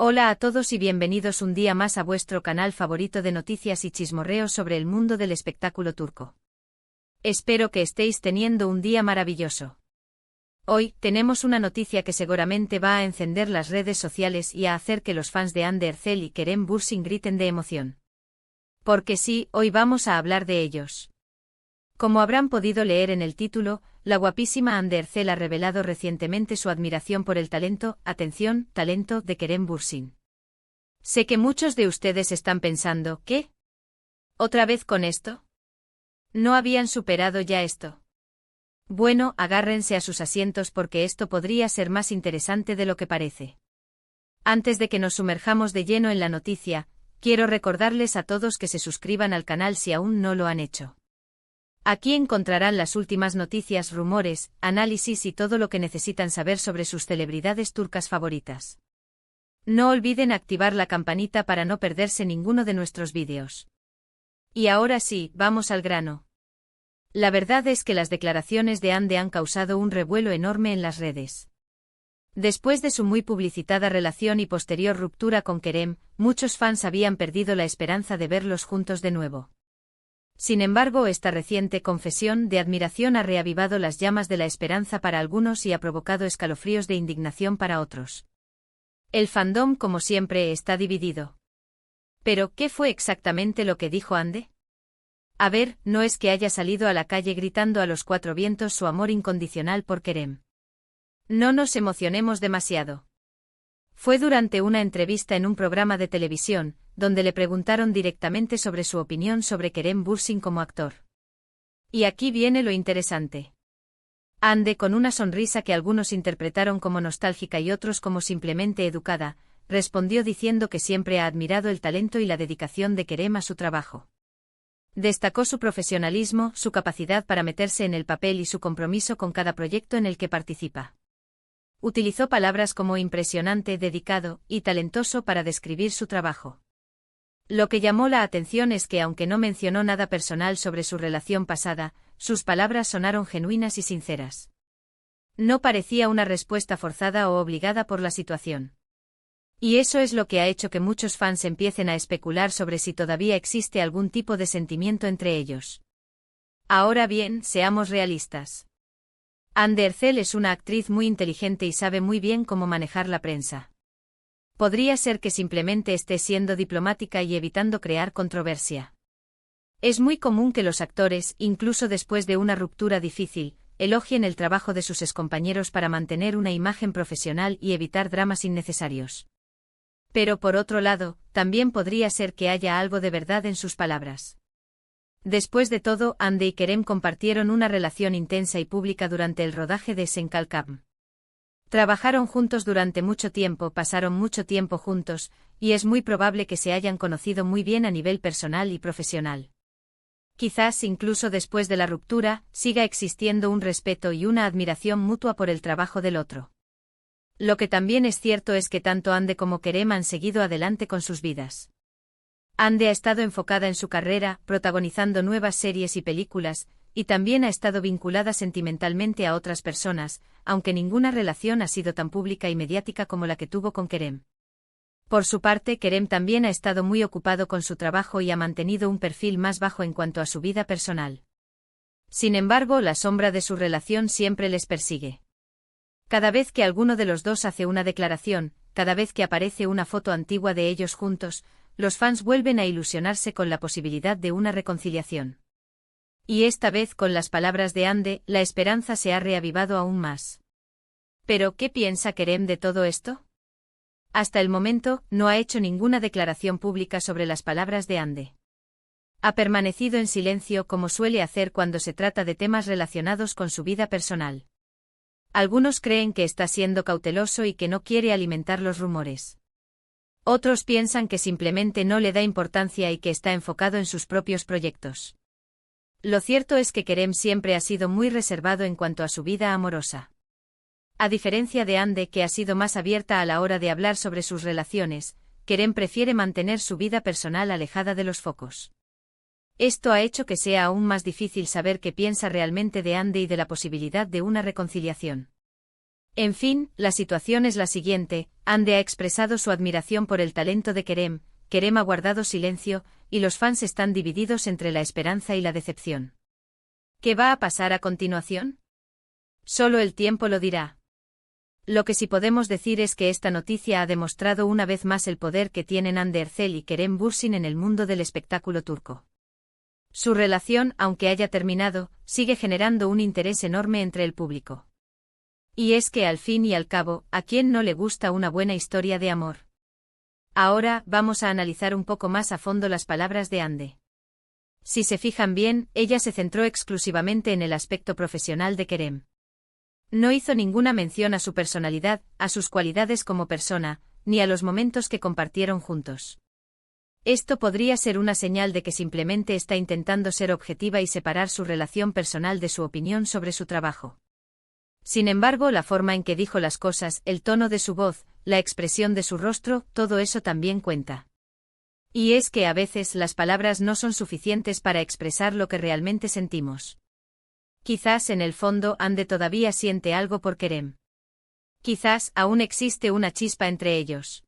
Hola a todos y bienvenidos un día más a vuestro canal favorito de noticias y chismorreos sobre el mundo del espectáculo turco. Espero que estéis teniendo un día maravilloso. Hoy, tenemos una noticia que seguramente va a encender las redes sociales y a hacer que los fans de Hande Erçel y Kerem Bürsin griten de emoción. Porque sí, hoy vamos a hablar de ellos. Como habrán podido leer en el título, la guapísima Hande Erçel ha revelado recientemente su admiración por el talento, atención, talento de Kerem Bürsin. Sé que muchos de ustedes están pensando, ¿qué? ¿Otra vez con esto? ¿No habían superado ya esto? Bueno, agárrense a sus asientos porque esto podría ser más interesante de lo que parece. Antes de que nos sumerjamos de lleno en la noticia, quiero recordarles a todos que se suscriban al canal si aún no lo han hecho. Aquí encontrarán las últimas noticias, rumores, análisis y todo lo que necesitan saber sobre sus celebridades turcas favoritas. No olviden activar la campanita para no perderse ninguno de nuestros vídeos. Y ahora sí, vamos al grano. La verdad es que las declaraciones de Hande han causado un revuelo enorme en las redes. Después de su muy publicitada relación y posterior ruptura con Kerem, muchos fans habían perdido la esperanza de verlos juntos de nuevo. Sin embargo, esta reciente confesión de admiración ha reavivado las llamas de la esperanza para algunos y ha provocado escalofríos de indignación para otros. El fandom, como siempre, está dividido. ¿Pero qué fue exactamente lo que dijo Hande? A ver, no es que haya salido a la calle gritando a los cuatro vientos su amor incondicional por Kerem. No nos emocionemos demasiado. Fue durante una entrevista en un programa de televisión, donde le preguntaron directamente sobre su opinión sobre Kerem Bürsin como actor. Y aquí viene lo interesante. Hande, con una sonrisa que algunos interpretaron como nostálgica y otros como simplemente educada, respondió diciendo que siempre ha admirado el talento y la dedicación de Kerem a su trabajo. Destacó su profesionalismo, su capacidad para meterse en el papel y su compromiso con cada proyecto en el que participa. Utilizó palabras como impresionante, dedicado y talentoso para describir su trabajo. Lo que llamó la atención es que aunque no mencionó nada personal sobre su relación pasada, sus palabras sonaron genuinas y sinceras. No parecía una respuesta forzada o obligada por la situación. Y eso es lo que ha hecho que muchos fans empiecen a especular sobre si todavía existe algún tipo de sentimiento entre ellos. Ahora bien, seamos realistas. Hande Erçel es una actriz muy inteligente y sabe muy bien cómo manejar la prensa. Podría ser que simplemente esté siendo diplomática y evitando crear controversia. Es muy común que los actores, incluso después de una ruptura difícil, elogien el trabajo de sus excompañeros para mantener una imagen profesional y evitar dramas innecesarios. Pero por otro lado, también podría ser que haya algo de verdad en sus palabras. Después de todo, Hande y Kerem compartieron una relación intensa y pública durante el rodaje de Sen Kalkam. Trabajaron juntos durante mucho tiempo, pasaron mucho tiempo juntos, y es muy probable que se hayan conocido muy bien a nivel personal y profesional. Quizás incluso después de la ruptura, siga existiendo un respeto y una admiración mutua por el trabajo del otro. Lo que también es cierto es que tanto Hande como Kerem han seguido adelante con sus vidas. Hande ha estado enfocada en su carrera, protagonizando nuevas series y películas, y también ha estado vinculada sentimentalmente a otras personas, aunque ninguna relación ha sido tan pública y mediática como la que tuvo con Kerem. Por su parte, Kerem también ha estado muy ocupado con su trabajo y ha mantenido un perfil más bajo en cuanto a su vida personal. Sin embargo, la sombra de su relación siempre les persigue. Cada vez que alguno de los dos hace una declaración, cada vez que aparece una foto antigua de ellos juntos, los fans vuelven a ilusionarse con la posibilidad de una reconciliación. Y esta vez, con las palabras de Hande, la esperanza se ha reavivado aún más. ¿Pero qué piensa Kerem de todo esto? Hasta el momento, no ha hecho ninguna declaración pública sobre las palabras de Hande. Ha permanecido en silencio como suele hacer cuando se trata de temas relacionados con su vida personal. Algunos creen que está siendo cauteloso y que no quiere alimentar los rumores. Otros piensan que simplemente no le da importancia y que está enfocado en sus propios proyectos. Lo cierto es que Kerem siempre ha sido muy reservado en cuanto a su vida amorosa. A diferencia de Hande, que ha sido más abierta a la hora de hablar sobre sus relaciones, Kerem prefiere mantener su vida personal alejada de los focos. Esto ha hecho que sea aún más difícil saber qué piensa realmente de Hande y de la posibilidad de una reconciliación. En fin, la situación es la siguiente: Hande ha expresado su admiración por el talento de Kerem, Kerem ha guardado silencio, y los fans están divididos entre la esperanza y la decepción. ¿Qué va a pasar a continuación? Solo el tiempo lo dirá. Lo que sí podemos decir es que esta noticia ha demostrado una vez más el poder que tienen Hande Erçel y Kerem Bürsin en el mundo del espectáculo turco. Su relación, aunque haya terminado, sigue generando un interés enorme entre el público. Y es que al fin y al cabo, ¿a quién no le gusta una buena historia de amor? Ahora, vamos a analizar un poco más a fondo las palabras de Hande. Si se fijan bien, ella se centró exclusivamente en el aspecto profesional de Kerem. No hizo ninguna mención a su personalidad, a sus cualidades como persona, ni a los momentos que compartieron juntos. Esto podría ser una señal de que simplemente está intentando ser objetiva y separar su relación personal de su opinión sobre su trabajo. Sin embargo, la forma en que dijo las cosas, el tono de su voz, la expresión de su rostro, todo eso también cuenta. Y es que a veces las palabras no son suficientes para expresar lo que realmente sentimos. Quizás en el fondo Hande todavía siente algo por Kerem. Quizás aún existe una chispa entre ellos.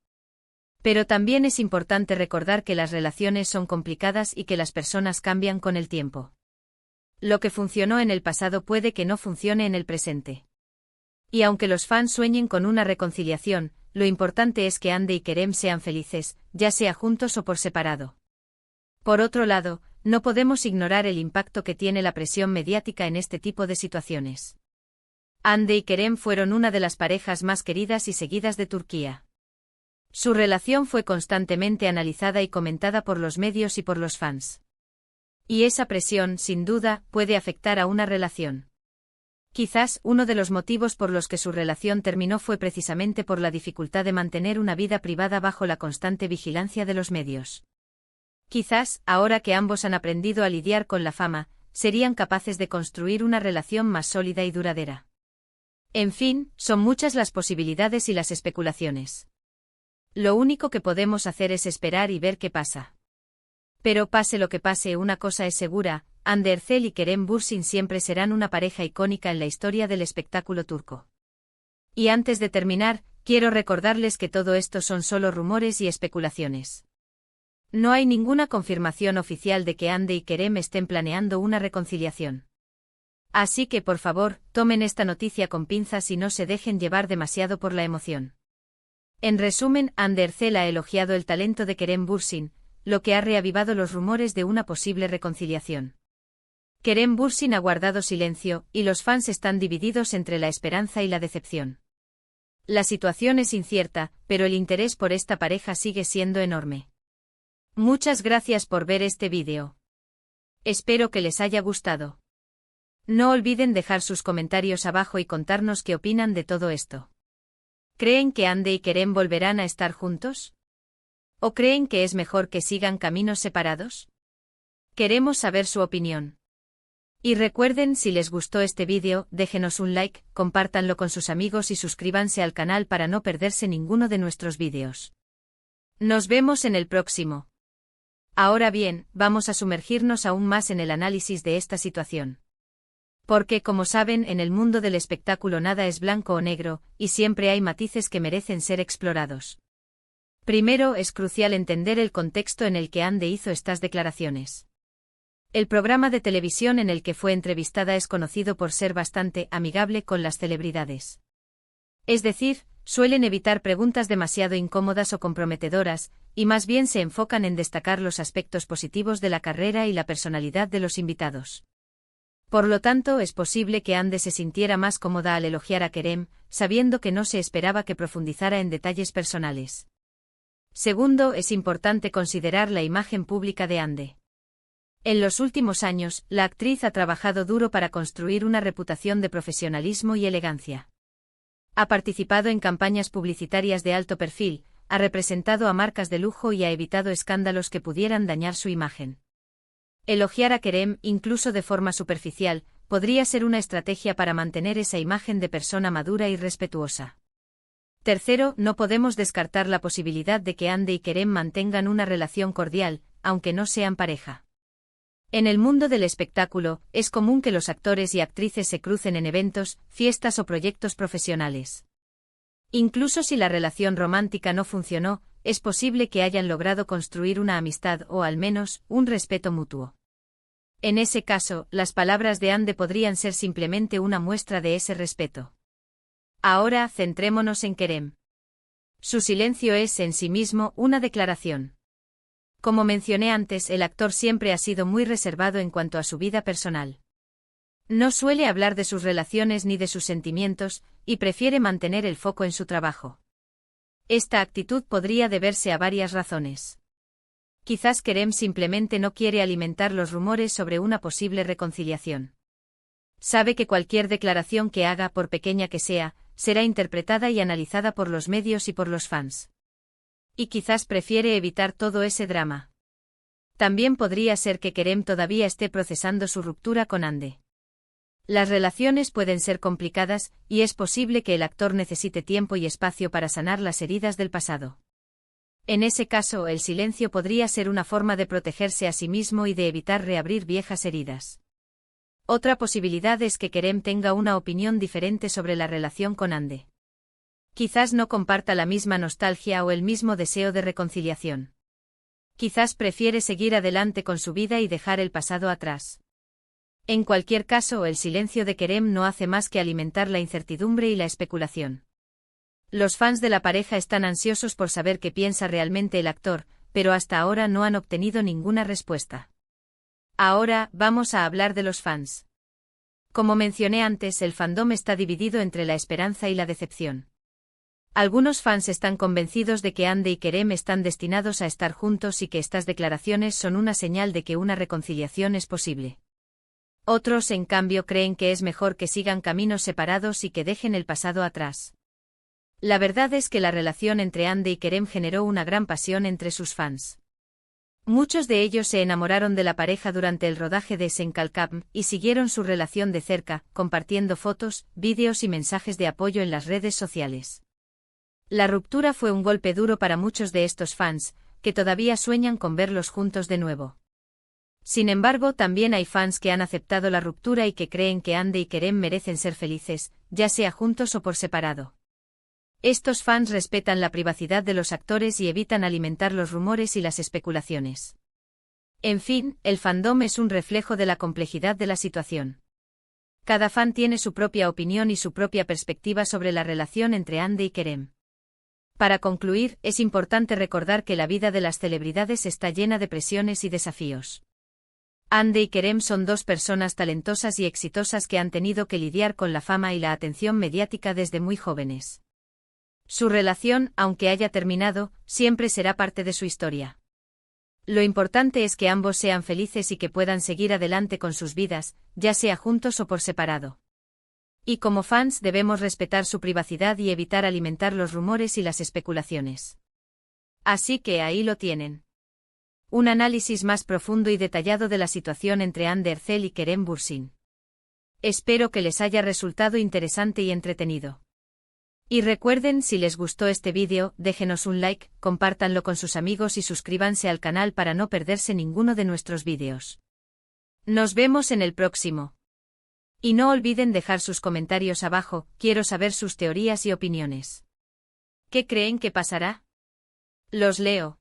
Pero también es importante recordar que las relaciones son complicadas y que las personas cambian con el tiempo. Lo que funcionó en el pasado puede que no funcione en el presente. Y aunque los fans sueñen con una reconciliación, lo importante es que Hande y Kerem sean felices, ya sea juntos o por separado. Por otro lado, no podemos ignorar el impacto que tiene la presión mediática en este tipo de situaciones. Hande y Kerem fueron una de las parejas más queridas y seguidas de Turquía. Su relación fue constantemente analizada y comentada por los medios y por los fans. Y esa presión, sin duda, puede afectar a una relación. Quizás uno de los motivos por los que su relación terminó fue precisamente por la dificultad de mantener una vida privada bajo la constante vigilancia de los medios. Quizás, ahora que ambos han aprendido a lidiar con la fama, serían capaces de construir una relación más sólida y duradera. En fin, son muchas las posibilidades y las especulaciones. Lo único que podemos hacer es esperar y ver qué pasa. Pero pase lo que pase, una cosa es segura: Hande Erçel y Kerem Bürsin siempre serán una pareja icónica en la historia del espectáculo turco. Y antes de terminar, quiero recordarles que todo esto son solo rumores y especulaciones. No hay ninguna confirmación oficial de que Hande y Kerem estén planeando una reconciliación. Así que por favor, tomen esta noticia con pinzas y no se dejen llevar demasiado por la emoción. En resumen, Hande Erçel ha elogiado el talento de Kerem Bürsin, lo que ha reavivado los rumores de una posible reconciliación. Kerem Bürsin ha guardado silencio, y los fans están divididos entre la esperanza y la decepción. La situación es incierta, pero el interés por esta pareja sigue siendo enorme. Muchas gracias por ver este vídeo. Espero que les haya gustado. No olviden dejar sus comentarios abajo y contarnos qué opinan de todo esto. ¿Creen que Hande y Kerem volverán a estar juntos? ¿O creen que es mejor que sigan caminos separados? Queremos saber su opinión. Y recuerden, si les gustó este vídeo, déjenos un like, compártanlo con sus amigos y suscríbanse al canal para no perderse ninguno de nuestros vídeos. Nos vemos en el próximo. Ahora bien, vamos a sumergirnos aún más en el análisis de esta situación. Porque, como saben, en el mundo del espectáculo nada es blanco o negro, y siempre hay matices que merecen ser explorados. Primero, es crucial entender el contexto en el que Hande hizo estas declaraciones. El programa de televisión en el que fue entrevistada es conocido por ser bastante amigable con las celebridades. Es decir, suelen evitar preguntas demasiado incómodas o comprometedoras, y más bien se enfocan en destacar los aspectos positivos de la carrera y la personalidad de los invitados. Por lo tanto, es posible que Hande se sintiera más cómoda al elogiar a Kerem, sabiendo que no se esperaba que profundizara en detalles personales. Segundo, es importante considerar la imagen pública de Hande. En los últimos años, la actriz ha trabajado duro para construir una reputación de profesionalismo y elegancia. Ha participado en campañas publicitarias de alto perfil, ha representado a marcas de lujo y ha evitado escándalos que pudieran dañar su imagen. Elogiar a Kerem, incluso de forma superficial, podría ser una estrategia para mantener esa imagen de persona madura y respetuosa. Tercero, no podemos descartar la posibilidad de que Hande y Kerem mantengan una relación cordial, aunque no sean pareja. En el mundo del espectáculo, es común que los actores y actrices se crucen en eventos, fiestas o proyectos profesionales. Incluso si la relación romántica no funcionó, es posible que hayan logrado construir una amistad o al menos, un respeto mutuo. En ese caso, las palabras de Ande podrían ser simplemente una muestra de ese respeto. Ahora, centrémonos en Kerem. Su silencio es en sí mismo una declaración. Como mencioné antes, el actor siempre ha sido muy reservado en cuanto a su vida personal. No suele hablar de sus relaciones ni de sus sentimientos, y prefiere mantener el foco en su trabajo. Esta actitud podría deberse a varias razones. Quizás Kerem simplemente no quiere alimentar los rumores sobre una posible reconciliación. Sabe que cualquier declaración que haga, por pequeña que sea, será interpretada y analizada por los medios y por los fans. Y quizás prefiere evitar todo ese drama. También podría ser que Kerem todavía esté procesando su ruptura con Ande. Las relaciones pueden ser complicadas, y es posible que el actor necesite tiempo y espacio para sanar las heridas del pasado. En ese caso, el silencio podría ser una forma de protegerse a sí mismo y de evitar reabrir viejas heridas. Otra posibilidad es que Kerem tenga una opinión diferente sobre la relación con Ande. Quizás no comparta la misma nostalgia o el mismo deseo de reconciliación. Quizás prefiere seguir adelante con su vida y dejar el pasado atrás. En cualquier caso, el silencio de Kerem no hace más que alimentar la incertidumbre y la especulación. Los fans de la pareja están ansiosos por saber qué piensa realmente el actor, pero hasta ahora no han obtenido ninguna respuesta. Ahora, vamos a hablar de los fans. Como mencioné antes, el fandom está dividido entre la esperanza y la decepción. Algunos fans están convencidos de que Ande y Kerem están destinados a estar juntos y que estas declaraciones son una señal de que una reconciliación es posible. Otros, en cambio, creen que es mejor que sigan caminos separados y que dejen el pasado atrás. La verdad es que la relación entre Ande y Kerem generó una gran pasión entre sus fans. Muchos de ellos se enamoraron de la pareja durante el rodaje de Senkalkam y siguieron su relación de cerca, compartiendo fotos, vídeos y mensajes de apoyo en las redes sociales. La ruptura fue un golpe duro para muchos de estos fans, que todavía sueñan con verlos juntos de nuevo. Sin embargo, también hay fans que han aceptado la ruptura y que creen que Ande y Kerem merecen ser felices, ya sea juntos o por separado. Estos fans respetan la privacidad de los actores y evitan alimentar los rumores y las especulaciones. En fin, el fandom es un reflejo de la complejidad de la situación. Cada fan tiene su propia opinión y su propia perspectiva sobre la relación entre Ande y Kerem. Para concluir, es importante recordar que la vida de las celebridades está llena de presiones y desafíos. Ande y Kerem son dos personas talentosas y exitosas que han tenido que lidiar con la fama y la atención mediática desde muy jóvenes. Su relación, aunque haya terminado, siempre será parte de su historia. Lo importante es que ambos sean felices y que puedan seguir adelante con sus vidas, ya sea juntos o por separado. Y como fans debemos respetar su privacidad y evitar alimentar los rumores y las especulaciones. Así que ahí lo tienen. Un análisis más profundo y detallado de la situación entre Ande Erçel y Kerem Bürsin. Espero que les haya resultado interesante y entretenido. Y recuerden, si les gustó este vídeo, déjenos un like, compártanlo con sus amigos y suscríbanse al canal para no perderse ninguno de nuestros vídeos. Nos vemos en el próximo. Y no olviden dejar sus comentarios abajo, quiero saber sus teorías y opiniones. ¿Qué creen que pasará? Los leo.